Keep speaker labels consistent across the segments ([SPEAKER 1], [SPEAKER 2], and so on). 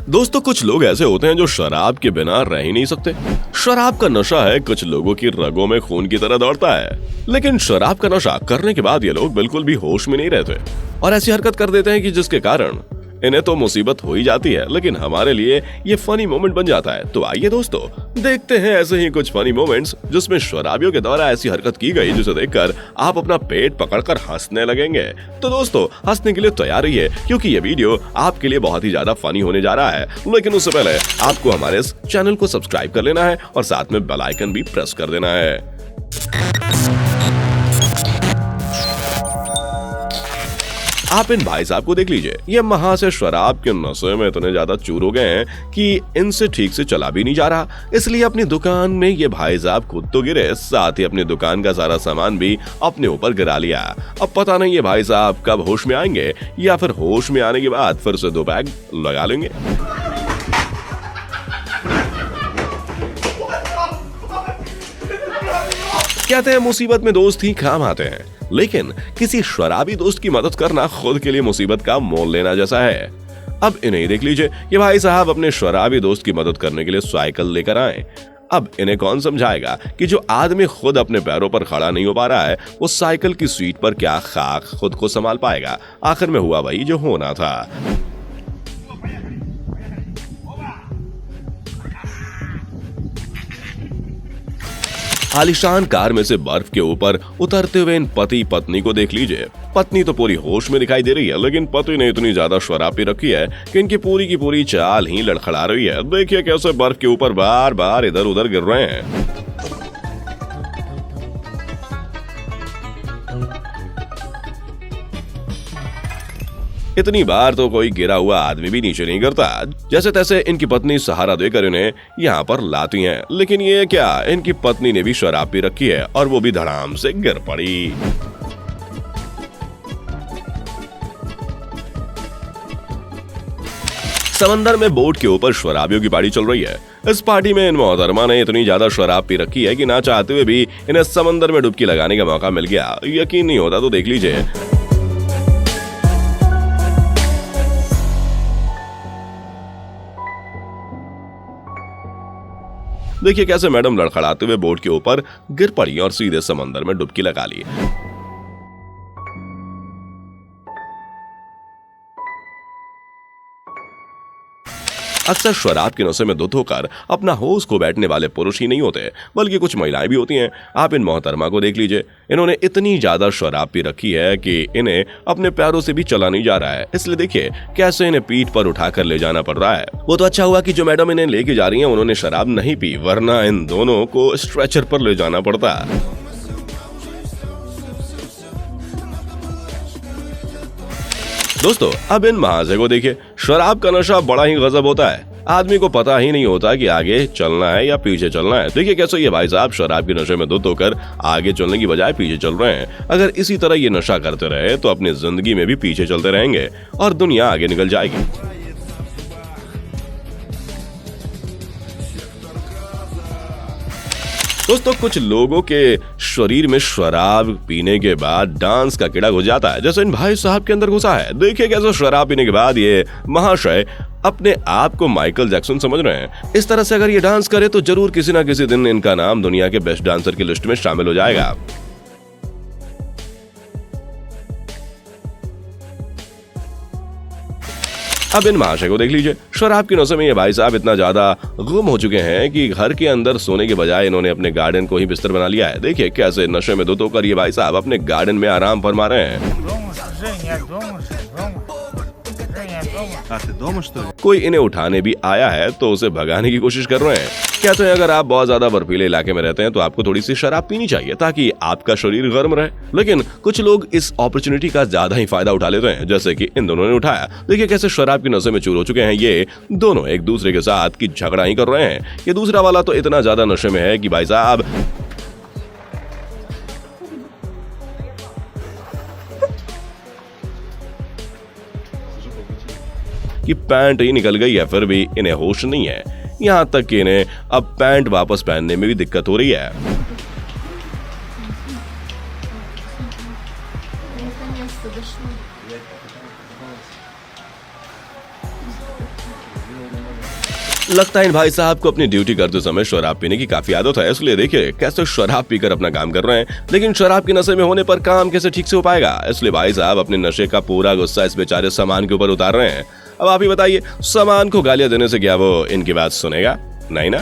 [SPEAKER 1] दोस्तों, कुछ लोग ऐसे होते हैं जो शराब के बिना रह ही नहीं सकते। शराब का नशा है कुछ लोगों की रगों में खून की तरह दौड़ता है, लेकिन शराब का नशा करने के बाद ये लोग बिल्कुल भी होश में नहीं रहते और ऐसी हरकत कर देते हैं कि जिसके कारण इन्हें तो मुसीबत हो ही जाती है, लेकिन हमारे लिए ये फनी मोमेंट बन जाता है। तो आइए दोस्तों, देखते हैं ऐसे ही कुछ फनी मोमेंट्स जिसमें शराबियों के द्वारा ऐसी हरकत की गई जिसे देखकर आप अपना पेट पकड़कर हंसने लगेंगे। तो दोस्तों, हंसने के लिए तैयार रहिए क्योंकि ये वीडियो आपके लिए बहुत ही ज्यादा फनी होने जा रहा है। लेकिन उससे पहले आपको हमारे इस चैनल को सब्सक्राइब कर लेना है और साथ में बेल आइकन भी प्रेस कर देना है। आप इन भाई साहब को देख लीजिए, ये महा से शराब के नशे में इतने ज्यादा चूर हो गए हैं कि इनसे ठीक से चला भी नहीं जा रहा, इसलिए अपनी दुकान में ये भाई साहब खुद तो गिरे, साथ ही अपनी दुकान का सारा सामान भी अपने ऊपर गिरा लिया। अब पता नहीं ये भाई साहब कब होश में आएंगे या फिर होश में आने के बाद फिर से 2 पैग लगा लेंगे। कहते हैं मुसीबत में दोस्त ही काम आते हैं, लेकिन किसी शराबी दोस्त की मदद करना खुद के लिए मुसीबत का मोल लेना जैसा है। अब इन्हें देख लीजिए, ये भाई साहब अपने शराबी दोस्त की मदद करने के लिए साइकिल लेकर आए। अब इन्हें कौन समझाएगा कि जो आदमी खुद अपने पैरों पर खड़ा नहीं हो पा रहा है, वो साइकिल की सीट पर क्या खाक खुद को संभाल पाएगा। आखिर में हुआ वही जो होना था। आलीशान कार में से बर्फ के ऊपर उतरते हुए इन पति पत्नी को देख लीजिए। पत्नी तो पूरी होश में दिखाई दे रही है, लेकिन पति ने इतनी ज्यादा शराब पी रखी है कि इनकी पूरी की पूरी चाल ही लड़खड़ा रही है। देखिए कैसे बर्फ के ऊपर बार बार इधर उधर गिर रहे हैं। इतनी बार तो कोई गिरा हुआ आदमी भी नीचे नहीं गिरता। जैसे तैसे इनकी पत्नी सहारा देकर इन्हें यहाँ पर लाती हैं, लेकिन ये क्या, इनकी पत्नी ने भी शराब पी रखी है और वो भी धड़ाम से गिर पड़ी। समंदर में बोट के ऊपर शराबियों की पार्टी चल रही है। इस पार्टी में इन मोहतरमा ने इतनी ज्यादा शराब पी रखी है कि ना चाहते हुए भी इन्हें समंदर में डुबकी लगाने का मौका मिल गया। यकीन नहीं होता तो देख लीजिए। देखिए कैसे मैडम लड़खड़ाते हुए बोट के ऊपर गिर पड़ी और सीधे समंदर में डुबकी लगा ली। अक्सर शराब के नशे में धुत होकर अपना होश खो बैठने वाले पुरुष ही नहीं होते, बल्कि कुछ महिलाएं भी होती हैं। आप इन मोहतरमा को देख लीजिए, इन्होंने इतनी ज्यादा शराब पी रखी है कि इन्हें अपने पैरों से भी चला नहीं जा रहा है, इसलिए देखिए कैसे इन्हें पीठ पर उठाकर ले जाना पड़ रहा है। वो तो अच्छा हुआ कि जो मैडम इन्हें लेके जा रही है उन्होंने शराब नहीं पी, वरना इन दोनों को स्ट्रेचर पर ले जाना पड़ता। दोस्तों, अब इन महाशय को देखिए, शराब का नशा बड़ा ही गजब होता है। आदमी को पता ही नहीं होता कि आगे चलना है या पीछे चलना है। देखिए कैसे ये भाई साहब शराब के नशे में धुत होकर आगे चलने की बजाय पीछे चल रहे हैं। अगर इसी तरह ये नशा करते रहे तो अपनी जिंदगी में भी पीछे चलते रहेंगे और दुनिया आगे निकल जाएगी। दोस्तों, कुछ लोगों के शरीर में शराब पीने के बाद डांस का कीड़ा घुस जाता है, जैसे इन भाई साहब के अंदर घुसा है। देखिए कैसे शराब पीने के बाद ये महाशय अपने आप को माइकल जैक्सन समझ रहे हैं। इस तरह से अगर ये डांस करे तो जरूर किसी ना किसी दिन इनका नाम दुनिया के बेस्ट डांसर की लिस्ट में शामिल हो जाएगा। अब इन महाशय को देख लीजिए, शराब के नशे में ये भाई साहब इतना ज्यादा गुम हो चुके हैं कि घर के अंदर सोने के बजाय इन्होंने अपने गार्डन को ही बिस्तर बना लिया है। देखिए कैसे नशे में धुत होकर ये भाई साहब अपने गार्डन में आराम फरमा रहे हैं। कोई इन्हें उठाने भी आया है तो उसे भगाने की कोशिश कर रहे हैं। कहते हैं अगर आप बहुत ज्यादा बर्फीले इलाके में रहते हैं तो आपको थोड़ी सी शराब पीनी चाहिए ताकि आपका शरीर गर्म रहे, लेकिन कुछ लोग इस अपॉर्चुनिटी का ज्यादा ही फायदा उठा लेते हैं, जैसे कि इन दोनों ने उठाया। देखिए कैसे शराब के नशे में चूर हो चुके हैं। ये दोनों एक दूसरे के साथ की झगड़ा ही कर रहे हैं। ये दूसरा वाला तो इतना ज्यादा नशे में है कि भाई साहब कि पैंट ही निकल गई है, फिर भी इन्हें होश नहीं है। यहाँ तक कि इन्हें अब पैंट वापस पहनने में भी दिक्कत हो रही है।
[SPEAKER 2] наконец-то дошло.
[SPEAKER 1] लगता है इन भाई साहब को अपनी ड्यूटी करते समय शराब पीने की काफी आदत है, इसलिए देखिए कैसे शराब पीकर अपना काम कर रहे हैं। लेकिन शराब के नशे में होने पर काम कैसे ठीक से हो पाएगा, इसलिए भाई साहब अपने नशे का पूरा गुस्सा इस बेचारे सामान के ऊपर उतार रहे हैं। अब आप ही बताइए, सामान को गालियां देने से क्या वो इनकी बात सुनेगा? नहीं ना।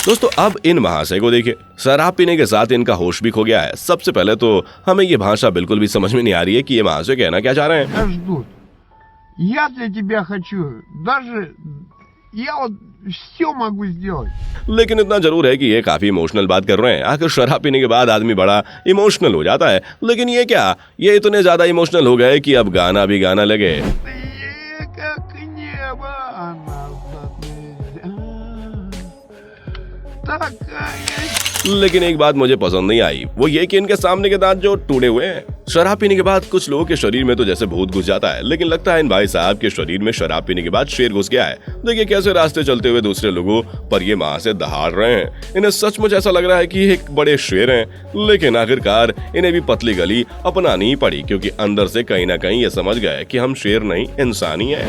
[SPEAKER 1] दोस्तों अब इन महाशय को देखिए, शराब पीने के साथ इनका होश भी खो गया है। सबसे पहले तो हमें ये भाषा बिल्कुल भी समझ में नहीं आ रही है कि ये महाशय कहना क्या चाह रहे हैं।
[SPEAKER 3] Ждут. Я-то тебя хочу. Даже я вот все могу сделать.
[SPEAKER 1] लेकिन इतना जरूर है कि ये काफी इमोशनल बात कर रहे हैं। आखिर शराब पीने के बाद आदमी बड़ा इमोशनल हो जाता है, लेकिन ये क्या, ये इतने ज्यादा इमोशनल हो गए कि अब गाना भी गाना लगे।
[SPEAKER 3] Ты как небо, а назад нельзя. Такая.
[SPEAKER 1] लेकिन एक बात मुझे पसंद नहीं आई, वो ये कि इनके सामने के दांत जो टूटे हुए हैं। शराब पीने के बाद कुछ लोगों के शरीर में तो जैसे भूत घुस जाता है, लेकिन लगता है इन भाई साहब के शरीर में शराब पीने के बाद शेर घुस गया है। देखिए कैसे रास्ते चलते हुए दूसरे लोगों पर ये वहां से दहाड़ रहे हैं। इन्हें सचमुच ऐसा लग रहा है कि एक बड़े शेर हैं, लेकिन आखिरकार इन्हें भी पतली गली अपनानी ही पड़ी, क्योंकि अंदर से कहीं ना कहीं ये समझ गए कि हम शेर नहीं इंसान ही है।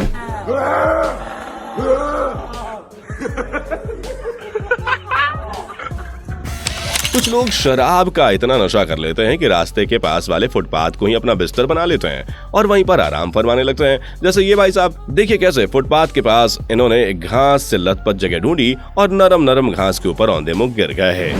[SPEAKER 1] कुछ लोग शराब का इतना नशा कर लेते हैं कि रास्ते के पास वाले फुटपाथ को ही अपना बिस्तर बना लेते हैं और वहीं पर आराम फरमाने लगते हैं। जैसे ये भाई साहब, देखिए कैसे फुटपाथ के पास इन्होंने एक घास से लथपथ जगह ढूंढी और नरम नरम घास के ऊपर औंधे मुंह गिर गए हैं।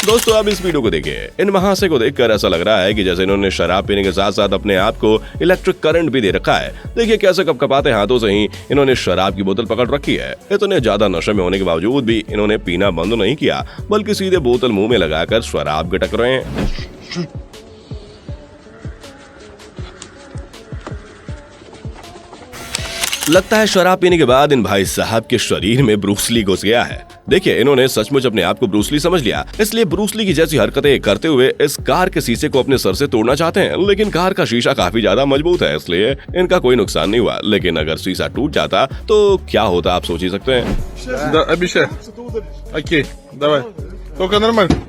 [SPEAKER 1] दोस्तों अब इस वीडियो को देखिए, इन महाशय को देखकर ऐसा लग रहा है कि जैसे इन्होंने शराब पीने के साथ साथ अपने आप को इलेक्ट्रिक करंट भी दे रखा है। देखिए कैसे कपकपाते हाथों से ही इन्होंने शराब की बोतल पकड़ रखी है। इतने ज्यादा नशे में होने के बावजूद भी इन्होंने पीना बंद नहीं किया, बल्कि सीधे बोतल मुंह में लगाकर शराब गटक रहे हैं। लगता है शराब पीने के बाद इन भाई साहब के शरीर में ब्रूसली घुस गया है। देखिए इन्होंने सचमुच अपने आप को ब्रूसली समझ लिया, इसलिए ब्रूसली की जैसी हरकतें करते हुए इस कार के शीशे को अपने सर से तोड़ना चाहते हैं। लेकिन कार का शीशा काफी ज्यादा मजबूत है, इसलिए इनका कोई नुकसान नहीं हुआ। लेकिन अगर शीशा टूट जाता तो क्या होता, आप सोच ही सकते हैं।
[SPEAKER 4] Да, обещай. Окей, давай. Только нормально.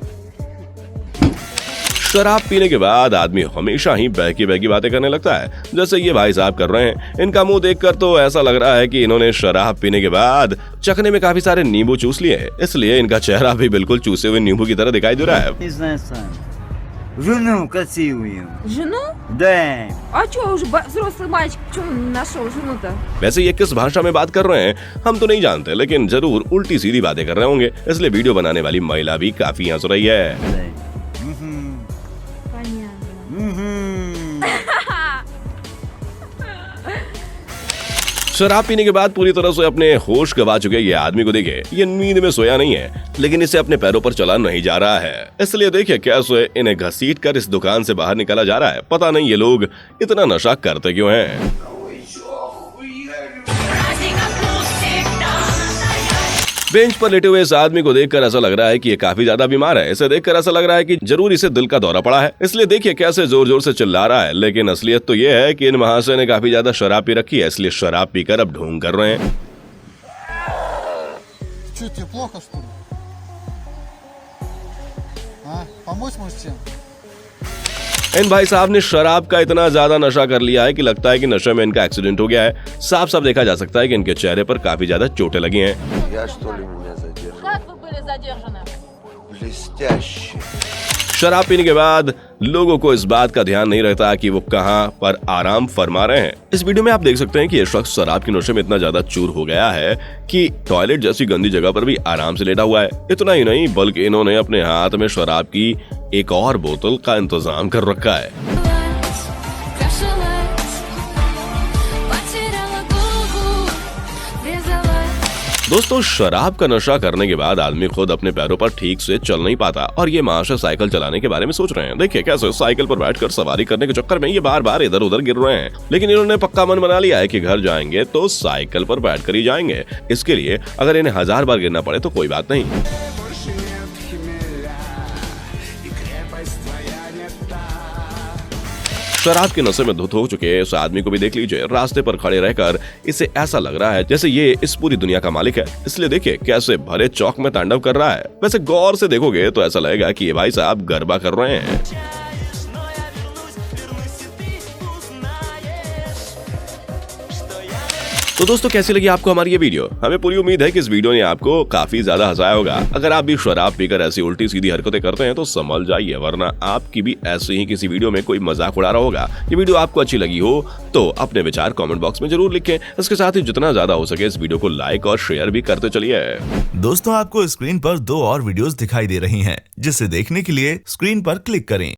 [SPEAKER 1] शराब पीने के बाद आदमी हमेशा ही बहकी बहकी बातें करने लगता है, जैसे ये भाई साहब कर रहे हैं। इनका मुंह देखकर तो ऐसा लग रहा है कि इन्होंने शराब पीने के बाद चखने में काफी सारे नींबू चूस लिए, इसलिए इनका चेहरा भी बिल्कुल चूसे हुए नींबू की तरह दिखाई दे रहा है।
[SPEAKER 5] Не знаю сам. Жену красивую.
[SPEAKER 2] Жену?
[SPEAKER 5] Да.
[SPEAKER 2] А чё, уже взрослый мальчик, чё он не нашел жену-то?
[SPEAKER 1] वैसे ये किस भाषा में बात कर रहे हैं हम तो नहीं जानते, लेकिन जरूर उल्टी सीधी बातें कर रहे होंगे, इसलिए वीडियो बनाने वाली महिला भी काफी हंस रही है।
[SPEAKER 5] Да. Мгм.
[SPEAKER 2] Понятно.
[SPEAKER 5] Мгм.
[SPEAKER 1] शराब पीने के बाद पूरी तरह से अपने होश गवा चुके ये आदमी को देखिए, ये नींद में सोया नहीं है, लेकिन इसे अपने पैरों पर चला नहीं जा रहा है। इसलिए देखिए कैसे इन्हें घसीट कर इस दुकान से बाहर निकाला जा रहा है। पता नहीं ये लोग इतना नशा करते क्यों हैं। बेंच पर लेटे हुए इस आदमी को देखकर ऐसा लग रहा है कि ये काफी ज्यादा बीमार है। इसे देखकर ऐसा लग रहा है कि जरूर इसे दिल का दौरा पड़ा है, इसलिए देखिए कैसे जोर जोर से चिल्ला रहा है। लेकिन असलियत तो ये है कि इन महाशय ने काफी ज्यादा शराब पी रखी है, इसलिए शराब पीकर अब ढोंग कर रहे हैं।
[SPEAKER 6] Че, тебе плохо, что ли? А? Помочь можешь чем?
[SPEAKER 1] इन भाई साहब ने शराब का इतना ज्यादा नशा कर लिया है कि लगता है कि नशे में इनका एक्सीडेंट हो गया है। साफ साफ देखा जा सकता है कि इनके चेहरे पर काफी ज्यादा चोटें लगी हैं।
[SPEAKER 7] Я что ли меня задержал?
[SPEAKER 2] Как вы были задержаны?
[SPEAKER 7] Блестяще.
[SPEAKER 1] शराब पीने के बाद लोगों को इस बात का ध्यान नहीं रहता कि वो कहां पर आराम फरमा रहे हैं। इस वीडियो में आप देख सकते हैं कि ये शख्स शराब के नशे में इतना ज्यादा चूर हो गया है कि टॉयलेट जैसी गंदी जगह पर भी आराम से लेटा हुआ है। इतना ही नहीं, बल्कि इन्होंने अपने हाथ में शराब की एक और बोतल का इंतजाम कर रखा है। दोस्तों शराब का नशा करने के बाद आदमी खुद अपने पैरों पर ठीक से चल नहीं पाता और ये महाशय साइकिल चलाने के बारे में सोच रहे हैं। देखिए कैसे साइकिल पर बैठकर सवारी करने के चक्कर में ये बार बार इधर उधर गिर रहे हैं, लेकिन इन्होंने पक्का मन बना लिया है कि घर जाएंगे तो साइकिल पर बैठकर ही जाएंगे। इसके लिए अगर इन्हें 1000 बार गिरना पड़े तो कोई बात नहीं। शराब के नशे में धुत हो चुके इस आदमी को भी देख लीजिए। रास्ते पर खड़े रहकर इसे ऐसा लग रहा है जैसे ये इस पूरी दुनिया का मालिक है। इसलिए देखिए कैसे भरे चौक में तांडव कर रहा है। वैसे गौर से देखोगे तो ऐसा लगेगा कि ये भाई साहब गरबा कर रहे हैं। तो दोस्तों कैसी लगी आपको हमारी ये वीडियो? हमें पूरी उम्मीद है कि इस वीडियो ने आपको काफी ज्यादा हंसाया होगा। अगर आप भी शराब पीकर ऐसी उल्टी सीधी हरकतें करते हैं तो संभल जाइए, वरना आपकी भी ऐसे ही किसी वीडियो में कोई मजाक उड़ा रहा होगा। ये वीडियो आपको अच्छी लगी हो तो अपने विचार कमेंट बॉक्स में जरूर लिखें। इसके साथ ही जितना ज्यादा हो सके इस वीडियो को लाइक और शेयर भी करते चलिए।
[SPEAKER 8] दोस्तों आपको स्क्रीन पर 2 और वीडियोस दिखाई दे रही हैं, जिसे देखने के लिए स्क्रीन पर क्लिक करें।